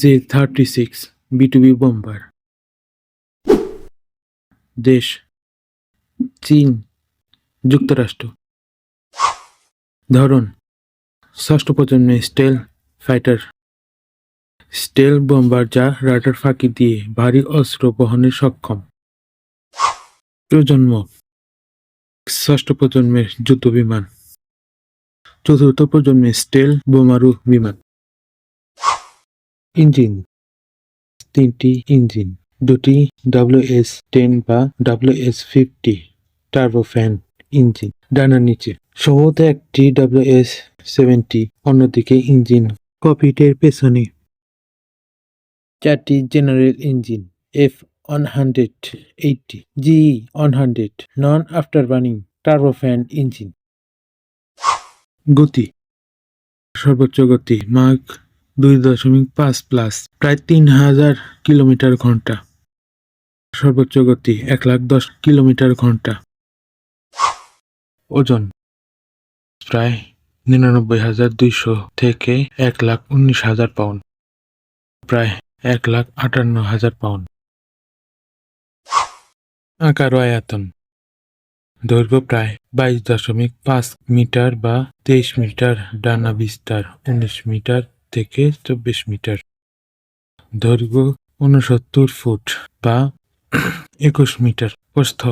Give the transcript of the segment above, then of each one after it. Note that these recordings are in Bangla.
J-36 B2B bomber. দেশ: চীন, যুক্তরাষ্ট্র। ধরন: ষষ্ঠ প্রজন্মের স্টেলথ ফাইটার। স্টেলথ বোম্বার যা রাডার ফাঁকি দিয়ে ভারী অস্ত্র বহনে সক্ষম। প্রজন্ম: ষষ্ঠ প্রজন্মের যুদ্ধবিমান। চতুর্থ প্রজন্মের স্টেলথ বোমারু বিমান। ইঞ্জিন: তিনটি ইঞ্জিন, দুটি WS-10 বা WS-50 টার্বোফ্যান ইঞ্জিন ডানার নিচে, সম্ভবত একটি WS-70 অন্যদিকে ইঞ্জিন ককপিটের পেছনে। চারটি জেনারেল ইঞ্জিন, F-180, GE-100 নন আফটারবার্নিং টার্বোফ্যান ইঞ্জিন। গতি: সর্বোচ্চ গতি মাক 2.5 প্লাস, প্রায় 3000 কিলোমিটার/ঘন্টা। সর্বোচ্চ গতি 110 কিলোমিটার/ঘন্টা। ওজন: প্রায় 99,200 থেকে 1,19,000 পাউন্ড, প্রায় 1,58,000 পাউন্ড। আকার ও আয়তন: দৈর্ঘ্য প্রায় 22.5 মিটার বা 23 মিটার, ডানা বিস্তার 19 মিটার থেকে 24 মিটার, দৈর্ঘ্য 69 ফুট বা 21 মিটার, প্রস্থ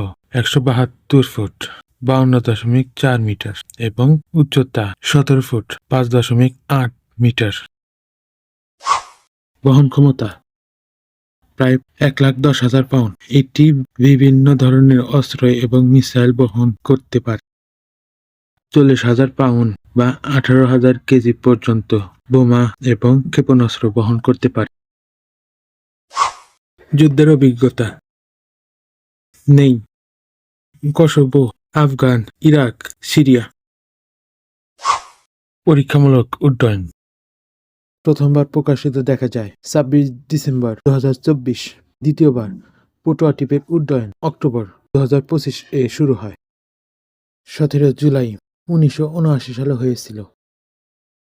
172 ফুট 52.4 মিটার এবং উচ্চতা 17 ফুট 5.8 মিটার। বহন ক্ষমতা প্রায় 1,10,000 পাউন্ড। এটি বিভিন্ন ধরনের অস্ত্র এবং মিসাইল বহন করতে পারে। 40,000 পাউন্ড বা 18,000 কেজি পর্যন্ত বোমা এবং ক্ষেপণাস্ত্র বহন করতে পারে। যুদ্ধের অভিজ্ঞতা নেই। Kosovo, Afghan, Iraq, Syria. পরীক্ষামূলক উড্ডয়ন প্রথমবার প্রকাশিত দেখা যায় 26 ডিসেম্বর 2024। দ্বিতীয়বার প্রোটোটাইপের উড্ডয়ন অক্টোবর 2025 এ শুরু হয়। 17 জুলাই 1979 সালে হয়েছিল।